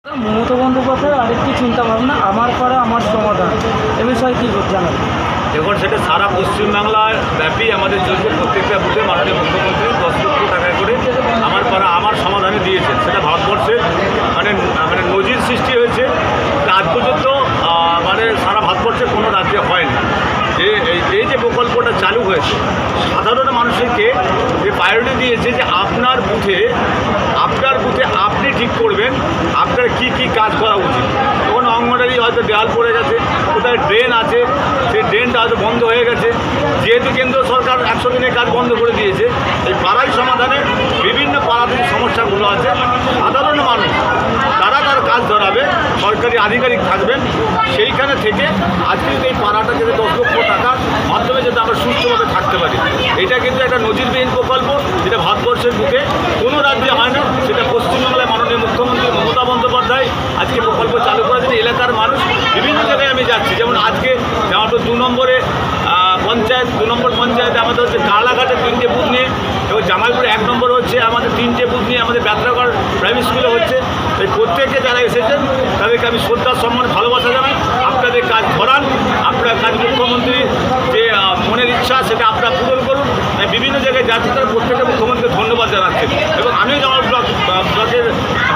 মমতা বন্দ্যোপাধ্যায়ের আরেকটি চিন্তাভাবনা, আমার পাড়া আমার সমাধান, এ বিষয়ে কী জানাবেন? দেখুন, সেটা সারা পশ্চিমবাংলার ব্যাপী আমাদের চলছে। প্রত্যেকটা বুথে মাননীয় মুখ্যমন্ত্রী 10 লক্ষ টাকা করে আমার পাড়া আমার সমাধানে দিয়েছেন। সেটা ভারতবর্ষের মানে নজির সৃষ্টি হয়েছে। আজ পর্যন্ত সারা ভারতবর্ষে কোনো রাজ্যে হয়নি যে এই যে প্রকল্পটা চালু হয়েছে, সাধারণ মানুষকে যে প্রায়োরিটি দিয়েছে যে আপনার বুথে আপনি ঠিক করবেন আপনার কি কি কাজ করা উচিত। তখন অঙ্গনওয়াড়ি হয়তো দেওয়াল পড়ে গেছে, কোথায় ড্রেন আছে সেই ড্রেনটা হয়তো বন্ধ হয়ে গেছে। যেহেতু কেন্দ্র সরকার 100 দিনের কাজ বন্ধ করে দিয়েছে, এই পাড়াই সমাধানে বিভিন্ন পাড়াতে যে সমস্যাগুলো আছে সাধারণ মানুষ তারা তার কাজ ধরাবে, সরকারি আধিকারিক থাকবেন। সেইখানে থেকে আজকে যদি এই পাড়াটা যদি 10 লক্ষ টাকার মাধ্যমে যাতে আমরা সুস্থভাবে থাকতে পারি, এটা কিন্তু একটা নজিরবিহীন প্রকল্প, যেটা ভারতবর্ষের বুকে কোনো রাজ্যে হয় না। সেটা পশ্চিমবাংলায় মাননীয় মুখ্যমন্ত্রী মমতা বন্দ্যোপাধ্যায় আজকে প্রকল্প চালু করেছেন। এলাকার মানুষ বিভিন্ন জায়গায় আমি যাচ্ছি, যেমন আজকে আমাদের 2 নম্বর পঞ্চায়েতে আমাদের হচ্ছে কালাঘাটের 3টে বুথ নিয়ে, এবং জামালপুরে 1 নম্বর হচ্ছে আমাদের 3টে বুথ নিয়ে, আমাদের বেতরাগড় প্রাইমারি স্কুলে হচ্ছে। তাই প্রত্যেকে যারা এসেছেন তাদেরকে আমি শ্রদ্ধা সম্মান ভালোবাসা জানাই। আপনাদের কাজ ধরান, আপনার কাজ মুখ্যমন্ত্রী যে মনের ইচ্ছা সেটা আপনারা পূরণ করুন। তাই বিভিন্ন জায়গায় যাচ্ছে তারা প্রত্যেকে মুখ্যমন্ত্রীকে ধন্যবাদ জানাচ্ছেন, এবং আমিও আমার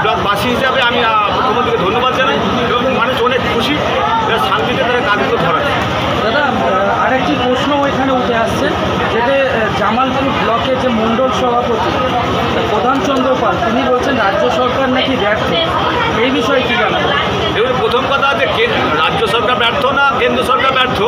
ব্লকবাসী হিসাবে আমি মুখ্যমন্ত্রীকে ধন্যবাদ জানাই, এবং মানুষ অনেক খুশি শান্তিতে তারা কাজগুলো ধরাচ্ছে। দাদা, আরেকটি প্রশ্ন এখানে উঠে আসছে, যেটা জামালপুর ব্লকের যে মণ্ডল সভাপতি প্রধান চন্দ্র পাল, তিনি বলছেন রাজ্য সরকার নাকি ব্যর্থ, এই বিষয়ে কী জানাবেন? এগুলো প্রথম কথা যে রাজ্য সরকার ব্যর্থ না, কেন্দ্র সরকার ব্যর্থ।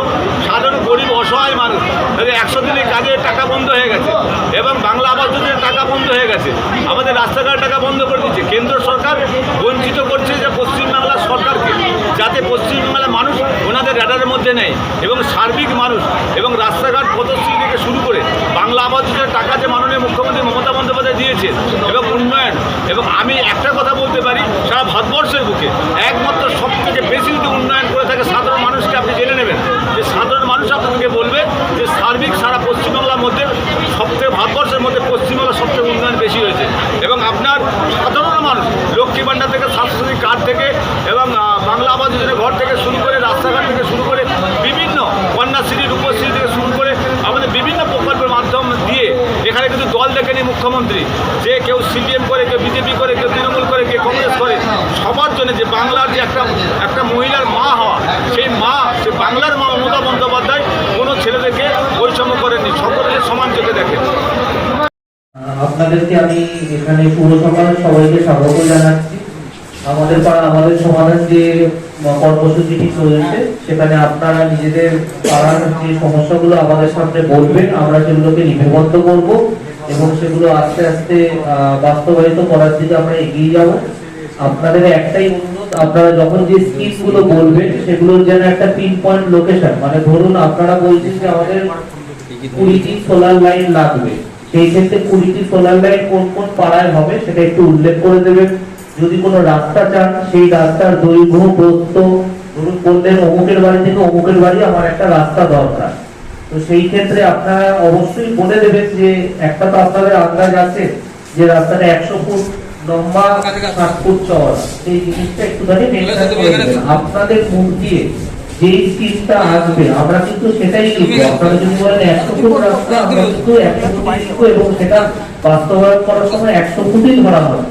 সাধারণ গরিব অসহায় মানুষ তাদের 100 দিনের কাজে টাকা বন্ধ হয়ে গেছে, এবং বাংলা আবাস যোজনার টাকা বন্ধ হয়ে গেছে, আমাদের রাস্তাঘাটের টাকা বন্ধ করে দিচ্ছে। কেন্দ্র সরকার বঞ্চিত করছে যে পশ্চিমবাংলার সরকারকে, যাতে পশ্চিমবাংলার মানুষ ওনাদের র্যাডারের মধ্যে নেই, এবং সার্বিক মানুষ এবং রাস্তাঘাট পথশ্রী থেকে শুরু করে বাংলা আবাস যোজনার টাকা যে মাননীয় মুখ্যমন্ত্রী মমতা বন্দ্যোপাধ্যায় দিয়েছেন, এবং উন্নয়ন। এবং আমি একটা কথা বলতে পারি, সারা ভারতবর্ষের বুকে একমাত্র সবথেকে বেশি যদি উন্নয়ন করে থাকে সাধারণ মানুষকে, আপনি জেনে নেবেন যে সাধারণ মানুষ আপনাদেরকে বলবে যে সার্বিক সারা পশ্চিমবাংলার মধ্যে সবথেকে ভারতবর্ষের মধ্যে পশ্চিমবাংলার সবথেকে উন্নয়ন বেশি হয়েছে। এবং আপনার সাধারণ মানুষ লক্ষ্মী ভাণ্ডার থেকে, স্বাস্থ্যসাথী কার্ড থেকে, এবং বাংলা আবাস যোজনার ঘর থেকে শুরু করে, রাস্তাঘাট থেকে শুরু করে, বিভিন্ন কন্যাশ্রী রূপশ্রী থেকে শুরু করে আমাদের বিভিন্ন প্রকল্পের মাধ্যম দিয়ে, এখানে কিন্তু দল দেখেনি মুখ্যমন্ত্রী যে কেউ সিপিএম করে, কেউ বিজেপি করে, কেউ তৃণমূল করে, কেউ কংগ্রেস করে। সবার জন্য যে বাংলার যে একটা মহিলার মা হওয়া, সেই বাংলার মা মমতা বন্দ্যোপাধ্যায় কোনো ছেলেদেরকে বৈষম্য করেননি, সকলকে সমান চোখে দেখেন। আপনাদেরকে আমি এখানে পুরসভার সবাইকে স্বাগত জানাচ্ছি। আমাদের পাড়া আমাদের সমাধান যে কর্মসূচিটি চলেছে, সেখানে আপনারা নিজেদের পাড়ার যে সমস্যাগুলো আমাদের সামনে বলবেন, আমরা সেগুলোকে লিপিবদ্ধ করব, এবং সেগুলো আস্তে আস্তে বাস্তবায়িত করার দিকে আমরা এগিয়ে যাব। আপনাদের একটাই অনুরোধ, আপনারা যখন যে স্কিমগুলো বলবেন সেগুলোর যেন একটা পিন পয়েন্ট লোকেশন, মানে ধরুন আপনারা বলছেন যে আমাদের 20টি সোলার লাইন লাগবে, সেই ক্ষেত্রে 20টি সোলার লাইন কোন কোন পাড়ায় হবে সেটা একটু উল্লেখ করে দেবেন। যদি কোনো রাস্তা চান, সেই রাস্তার দৈর্ঘ্য প্রস্থ, ধরুন বললেন অমুকের বাড়ি থেকে অমুকের বাড়ি আমার একটা রাস্তা দরকার, তো সেই ক্ষেত্রে আপনারা অবশ্যই বলে দেবেন যে একটা তো আপনাদের আন্দাজ আছে যে রাস্তাটা 100 ফুট লম্বা, 60 ফুট চওড়া, সেই জিনিসটা একটুখানি মেনটেন করে দেবেন। আপনাদের মুখ দিয়ে যেই স্কিমটা আসবে আমরা কিন্তু সেটাই লিখবো। আপনারা যদি বলেন 100 ফুট রাস্তা, আমরা কিন্তু 100 ফুট লিখবো, এবং সেটা বাস্তবায়ন করার সময় 100 ফুটই ধরা হবে,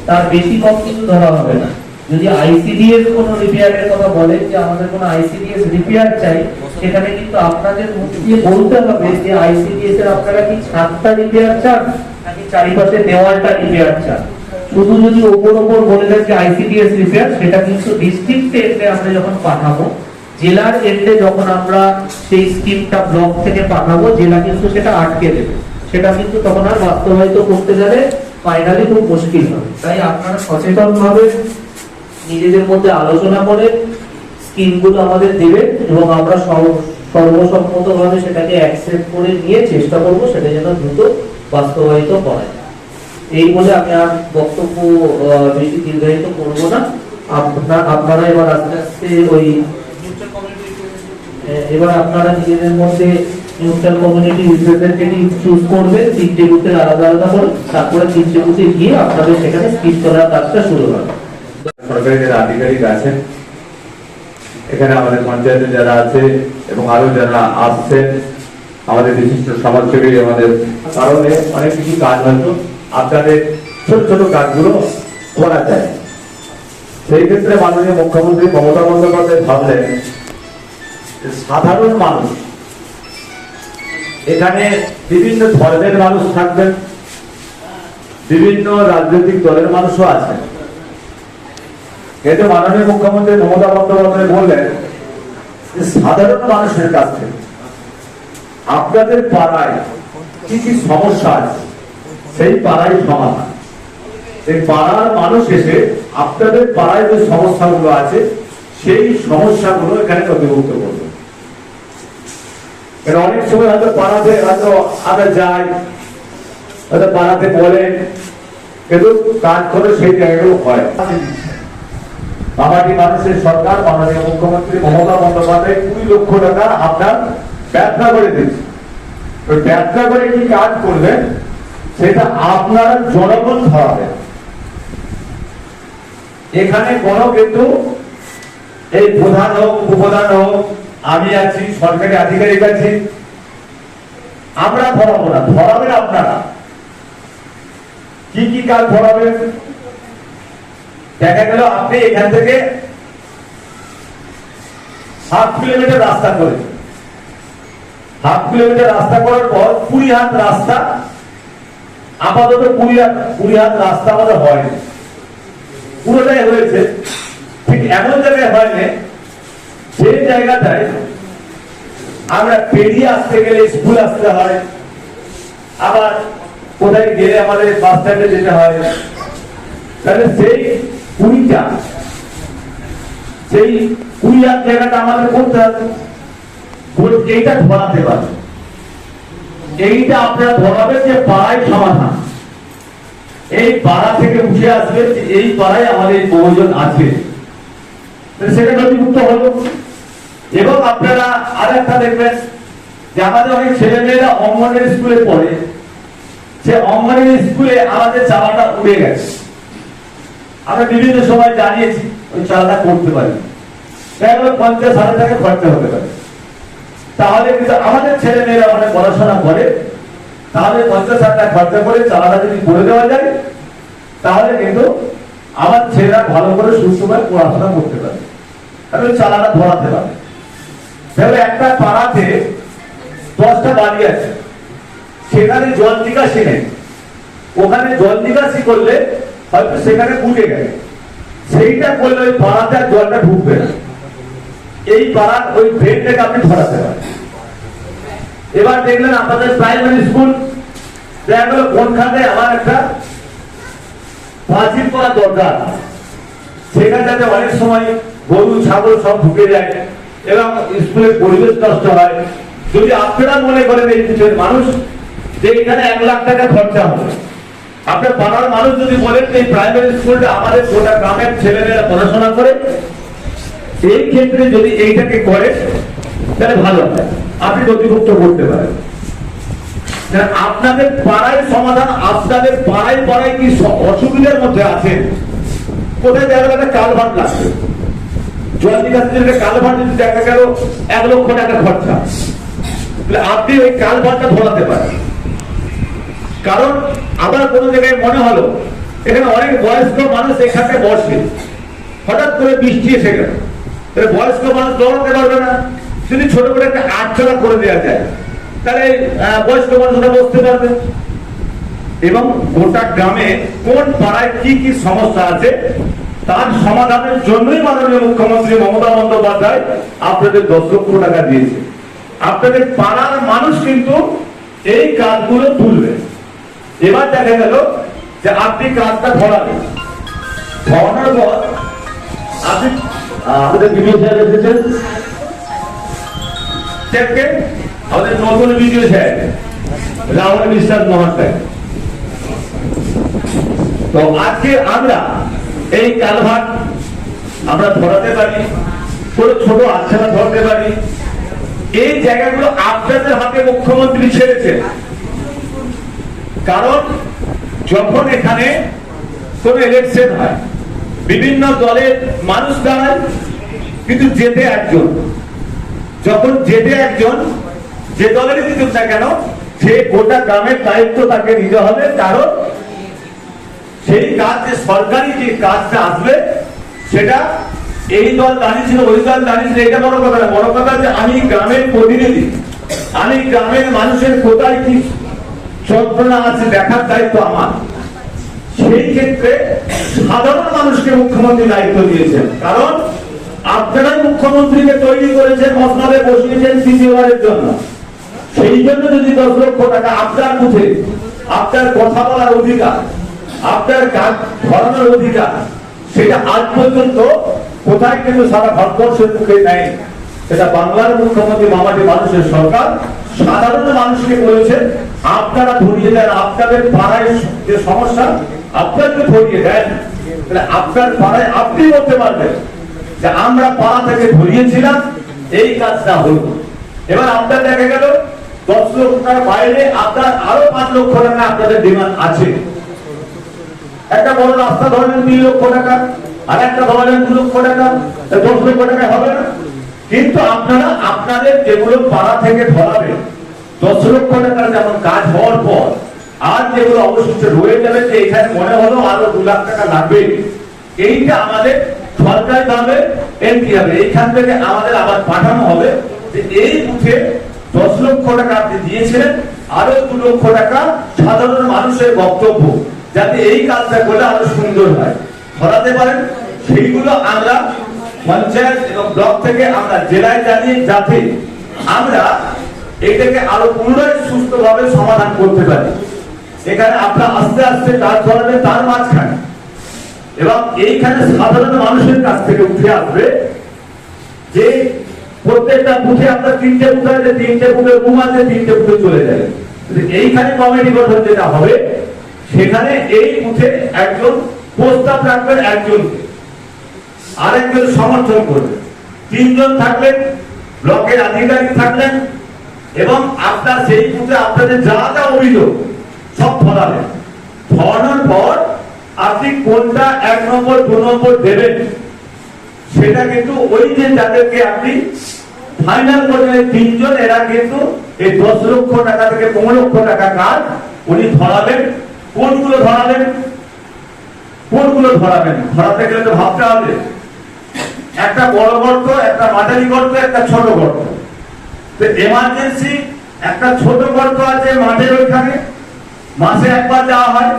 তার বেশি কম কিন্তু ধরা হবে না। যদি আইসিডিএস কোনো রিপেয়ারের কথা বলেন যে আমাদের কোনো আইসিডিএস রিপেয়ার চাই, সেখানে কিন্তু আপনাদের মুখ দিয়ে বলতে হবে যে আইসিডিএস এর আপনারা কি ছাদটা রিপেয়ার চান নাকি চারিপাশে দেওয়ালটা রিপেয়ার চান। শুধু যদি ওপর বলে দেন যে আইসিডিএস রিপেয়ার, সেটা কিন্তু ডিস্ট্রিক্ট এন্ডে আমরা যখন পাঠাবো, জেলার এন্ডে যখন আমরা সেই স্কিমটা ব্লক থেকে পাঠাবো, জেলা কিন্তু সেটা আটকে দেবে, সেটা কিন্তু তখন আর বাস্তবায়িত করতে গেলে ফাইনালি খুব মুশকিল হবে। তাই আপনারা সচেতন ভাবে নিজেদের মধ্যে আলোচনা করে স্কিমগুলো আমাদের দেবেন, এবং আমরা সর্বসম্মতভাবে সেটাকে অ্যাকসেপ্ট করে নিয়ে চেষ্টা করব সেটা যেন দ্রুত বাস্তবায়িত করা যায়। এই বলে আমি আর বক্তব্য বেশি দীর্ঘায়িত করব না। আপনারা এবার আস্তে আস্তে এবার আপনারা নিজেদের মধ্যে নিউট্রাল কমিউনিটি রিপ্রেজেন্টেটিভ চুজ করবেন, 3টে বুথের আলাদা আলাদা করে, তারপরে 3টে বুথে গিয়ে আপনাদের সেখানে স্কিপ করার কাজটা শুরু হবে। সরকারি যারা আধিকারিক আছেন, এখানে আমাদের পঞ্চায়েতে যারা আছে এবং আরো যারা আসছেন, আমাদের বিশিষ্ট সমাজসেবী, আমাদের কারণে অনেক কিছু কাজ হয়তো আপনাদের ছোট ছোট কাজগুলো করা যায়। সেই ক্ষেত্রে মাননীয় মুখ্যমন্ত্রী মমতা বন্দ্যোপাধ্যায় ভাবলেন সাধারণ মানুষ, এখানে বিভিন্ন ধর্মের মানুষ থাকবেন, বিভিন্ন রাজনৈতিক দলের মানুষও আছেন, কিন্তু মাননীয় মুখ্যমন্ত্রী মমতা বন্দ্যোপাধ্যায় বললেন যে সাধারণ মানুষের কাছ থেকে আপনাদের পাড়ায় কি কি সমস্যা আছে সেই পাড়ায় সমাধান, এই পাড়ার মানুষ এসে আপনাদের পাড়ায় যে সমস্যাগুলো আছে সেই সমস্যাগুলো এখানে নথিভুক্ত করবে। অনেক সময় হয়তো পাড়াতে হয়তো আমরা যাই, হয়তো পাড়াতে বলেন, কিন্তু কাজ করে সেই জায়গাগুলো হয়। বাবাটি মানুষের সরকার মাননীয় মুখ্যমন্ত্রী মমতা বন্দ্যোপাধ্যায় 20 লক্ষ টাকা আপনার ব্যবসা করে দিচ্ছে। ব্যবসা করে কি কাজ করবেন সেটা আপনারা জনগণ ধরাবেন। এখানে কোনো কিন্তু এই প্রধান হোক উপপ্রধান হোক, আমি আছি, সরকারি আধিকারিক আছি, আমরা ধরাবো না, ধরাবেন আপনারা। কি কি কাজ ধরাবেন? দেখা গেল আপনি এখান থেকে 7 কিলোমিটার রাস্তা করেছেন, 7 কিলোমিটার রাস্তা করার পর 20 হাত রাস্তা, আপাতত 20 হাত রাস্তা আমাদের হয়নি, পুরোটাই হয়েছে। ঠিক এমন জায়গায় হয়নি যে জায়গাটায় আমরা পেরিয়ে আসতে গেলে স্কুল আসতে হয়, আবার কোথায় গেলে আমাদের বাস স্ট্যান্ডে যেতে হয়। তাহলে সেই 20 হাত জায়গাটা আমাদের করতে হবে। এইটা ধরাতে পারে, এইটা আপনারা ধরাবেন যে পাড়ায় সমাধান, এই পাড়া থেকে উঠে আসবে যে এই পাড়ায় আমাদের প্রয়োজন আছে, সেটা নথিভুক্ত হলো। এবং আপনারা আরেকটা দেখবেন যে আমাদের অনেক ছেলে মেয়েরা অঙ্গনওয়াড়ি স্কুলে পড়ে, সে অঙ্গনওয়াড়ি স্কুলে আমাদের চালাটা উড়ে গেছে। আমরা বিভিন্ন সময় জানিয়েছি ওই চালাটা করতে পারি, 50,000 টাকা খরচা হতে পারে। তাহলে কিন্তু আমাদের ছেলে মেয়েরা অনেক পড়াশোনা করে, তাহলে 50,000 টাকা খরচা করে চালাটা যদি করে দেওয়া যায়, তাহলে কিন্তু আমার ছেলেরা ভালো করে সুস্থভাবে পড়াশোনা করতে পারে, তাহলে চালাটা ধরাতে পারে। তাহলে একটা পাড়াতে 10টা বাড়ি আছে, সেখানে জল নিকাশি নেই, ওখানে জল নিকাশি করলে হয়তো সেখানে উঠে গেছে, সেইটা করলে ওই পাড়াতে আর জলটা ঢুকবে না, এই পাড়ার ওই ড্রেনটাকে আপনি ধরাতে পারেন। এবার দেখলেন আপনাদের প্রাইমারি স্কুল, দেখা গেল কোনখানে আমার একটা প্রাচীর করা দরকার, সেখানে যাতে অনেক সময় গরু ছাগল সব ঢুকে যায় এবং স্কুলের পরিবেশ নষ্ট হয়। যদি আপনারা মনে করেন এই দেশের মানুষ যে এখানে 1 লাখ টাকা খরচা হবে, আপনার পাড়ার মানুষ যদি বলেন এই প্রাইমারি স্কুলটা আমাদের গোটা গ্রামের ছেলেমেয়েরা পড়াশোনা করে, এই ক্ষেত্রে যদি এইটাকে করে তাহলে ভালো হয়, আপনি নথিভুক্ত করতে পারেন। আপনাদের পাড়ায় সমাধান, আপনাদের পাড়ায় পাড়ায় কি অসুবিধার মধ্যে আছেন, কোথায় দেখা গেল একটা কালভার্ট লাগবে, জল নিকাশির কালভার্ট যদি দেখা গেল 1 লক্ষ টাকা খরচা, তাহলে আপনি ওই কালভার্টটা ধরাতে পারেন। কারণ আবার কোন জায়গায় মনে হলো এখানে অনেক বয়স্ক মানুষ এখানে বসে, হঠাৎ করে বৃষ্টি এসে গেল, তাহলে বয়স্ক মানুষ দৌড়াতে পারবে না, যদি ছোট করে একটা আটচলা করে দেওয়া যায় তাহলে বয়স্ক মানুষরা বসতে পারবে। এবং গোটা গ্রামে কোন পাড়ায় কি কি সমস্যা আছে তার সমাধানের জন্যই মাননীয় মুখ্যমন্ত্রী মমতা বন্দ্যোপাধ্যায় আপনাদের 10 লক্ষ টাকা দিয়েছে। আপনাদের পাড়ার মানুষ কিন্তু এই কাজগুলো তুলবে। এবার দেখা গেল যে আপনি কাজটা ধরাবেন, ধরানোর পর আপনি আমাদের ভিডিও সাহেব এসেছেন, আমাদের নতুন ভিডিও সাহেব রাহুল বিশ্বাস মহাশয়। তো আজকে আমরা এই কালভার্ট আমরা ধরাতে পারি, ছোট আচ্ছানা ধরতে পারি, এই জায়গাগুলো আপনাদের হাতে মুখ্যমন্ত্রী ছেড়েছেন। কারণ যখন এখানে কোন ইলেকশন হয়, বিভিন্ন দলের মানুষ দাঁড়ায়, কিন্তু যেতে একজন। যখন যেতে একজন, যে দলেরই দিতুক না কেন, সে গোটা গ্রামের দায়িত্ব তাকে নিতে হবে। কারণ সেই কাজ, যে সরকারি যে কাজটা আসবে, সেটা এই দল দাঁড়িয়েছিল, ওই দল দাঁড়িয়েছিল, এটা বড় কথা না। বড় কথা যে আমি গ্রামের প্রতিনিধি, আমি গ্রামের মানুষের কোথায় কি যন্ত্রণা আছে দেখার দায়িত্ব আমার। সেই ক্ষেত্রে সাধারণ মানুষকে মুখ্যমন্ত্রী দায়িত্ব দিয়েছেন। কারণ আপনারাই মুখ্যমন্ত্রীকে তৈরি করেছেন, মসনদে বসিয়েছেন তৃতীয়বারের জন্য। সেই জন্য যদি 10 লক্ষ টাকা আপনার মুখে, আপনার কথা বলার অধিকার, আপনার কাজ ধরানোর অধিকার, সেটা আজ পর্যন্ত কোথায় কিন্তু সারা ভারতবর্ষের মুখে নেই। সেটা বাংলার মুখ্যমন্ত্রী মামাটি মানুষের সরকার সাধারণ মানুষকে বলেছেন আপনারা ধরিয়ে দেন, আপনাদের পাড়ায় যে সমস্যা আপনাকে ধরিয়ে দেন। আপনার পাড়ায় আপনি বলতে পারবেন যে আমরা পাড়া থেকে ধরিয়েছিলাম, এই কাজটা হলো। এবার আপনার দেখা গেল 10 লক্ষ টাকার বাইরে আপনার আরো 5 লক্ষ টাকা আপনাদের ডিমান্ড আছে। একটা বড় রাস্তা ধরেন 3 লক্ষ টাকা, আর একটা ধরেন 2 লক্ষ টাকা, 10 লক্ষ টাকা হবে না। কিন্তু আপনারা আপনাদের যেগুলো পাড়া থেকে ধরাবেন 10 লক্ষ টাকার যেমন কাজ হওয়ার পর, আর যেগুলো অবশিষ্ট রয়ে যাবে, যে এখানে মনে হলো আরো 2 লাখ টাকা লাগবে, এইটা আমাদের সরকারি ভাবে এন্ট্রি হবে। এইখান থেকে আমাদের আবার পাঠানো হবে যে এই বুথে 10 লক্ষ টাকা আপনি দিয়েছিলেন, আরো 2 লক্ষ টাকা সাধারণ মানুষের বক্তব্য, যাতে এই কাজটা করলে আরো সুন্দর হয়, ধরাতে পারেন। সেইগুলো আমরা পঞ্চায়েত এবং ব্লক থেকে আমরা জেলায় জানিয়ে, যাতে আমরা এটাকে আরো পুনরায় সুস্থভাবে সমাধান করতে পারি। এখানে আপনারা আস্তে আস্তে কাজ ধরাবেন, তার মাঝখানে এবং এইখানে সাধারণ মানুষের কাছ থেকে উঠে আসবে যে প্রত্যেকটা বুথে আপনার 3টে বুথ আছে, 3টে বুথের রুম আছে, 3টে বুথে চলে যাবে। এইখানে কমিটি গঠন যেটা হবে, সেখানে এই বুথে একজন প্রস্তাব রাখবেন, একজনকে আরেকজন সমর্থন করবে, 3 জন থাকলেন, ব্লকের আধিকারিক থাকলেন, এবং আপনার সেই বুথে আপনাদের যা যা অভিযোগ সব ধরাবেন। ধরানোর পর আপনি কোনটা 1 নম্বর 2 নম্বর দেবেন, সেটা কিন্তু ওই যে যাদেরকে আপনি ফাইনাল করবেন 3 জন, এরা কিন্তু এই 10 লক্ষ টাকা থেকে 15 লক্ষ টাকা কাজ উনি ধরাবেন। কোনগুলো ধরাবেন, কোনগুলো ধরাবেন, ধরাতে গেলে তো ভাবতে হবে। একটা বড় গর্ত, একটা মাঝারি গর্ত, একটা ছোট গর্ত। তো এমার্জেন্সি একটা ছোট গর্ত আছে মাঠের ওইখানে, মাসে একবার যাওয়া হয়।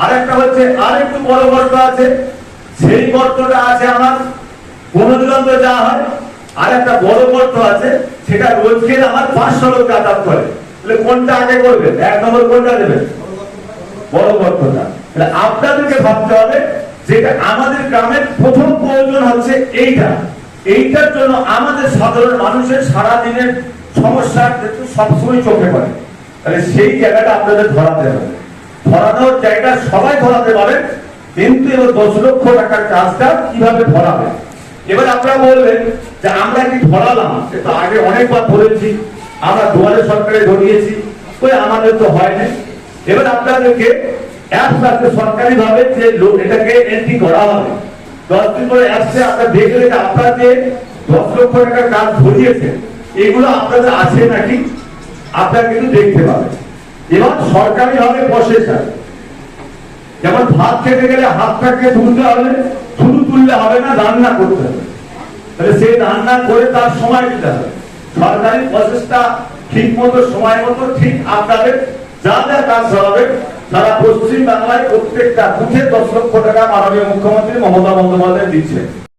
আরেকটা হচ্ছে আরেকটু বড় গর্ত আছে, সেই গর্তটা আছে আমার 15 দিন অন্তর যাওয়া হয়। আর একটা বড় গর্ত আছে, সেটা রোজকে আমার 500 লোক যাতায়াত করে। তাহলে কোনটা আগে করবেন, 1 নম্বর কোনটা দেবেন? বড় গর্তটা। তাহলে আপনাদেরকে ভাবতে হবে যেটা আমাদের গ্রামের প্রথম প্রয়োজন হচ্ছে এইটা। এইটার জন্য আমাদের সাধারণ মানুষের সারা দিনের সমস্যা কিন্তু সবসময় চোখে পড়ে। তাহলে সেই জায়গাটা আপনাদের ধরাতে হবে। ধরানোর জায়গা সবাই ধরাতে পারেন, কিন্তু এবার 10 লক্ষ টাকার কাজটা কিভাবে ধরাবে। এবার আপনারা বলবেন যে আমরা কি ধরালাম, এটা আগে অনেকবার ধরেছি, আমরা দুয়ারে সরকারে ধরিয়েছি, ওই আমাদের তো হয়নি। এবার আপনাদেরকে অ্যাপস আছে সরকারি ভাবে, যে এটাকে এন্ট্রি করা হবে। 10 দিন পরে অ্যাপসে আপনারা দেখলে যে আপনারা যে 10 লক্ষ টাকার কাজ ধরিয়েছেন, এগুলো আপনাদের আছে নাকি আপনারা কিন্তু দেখতে পাবেন। এবং সরকারি ভাবে প্রসেসর, যেমন ভাত খেতে গেলে হাতটাকে তুলতে হবে, শুধু তুললে হবে না, রান্না করতে হবে। তাহলে সেই রান্না করে তার সময় দিতে হবে। সরকারি প্রসেসটা ঠিক মতো, সময় মতো, ঠিক আপনাদের যা যা কাজ হবে, সারা পশ্চিম বাংলায় প্রত্যেকটা বুথে 10 লক্ষ টাকা মাননীয় মুখ্যমন্ত্রী মমতা বন্দ্যোপাধ্যায় দিচ্ছে।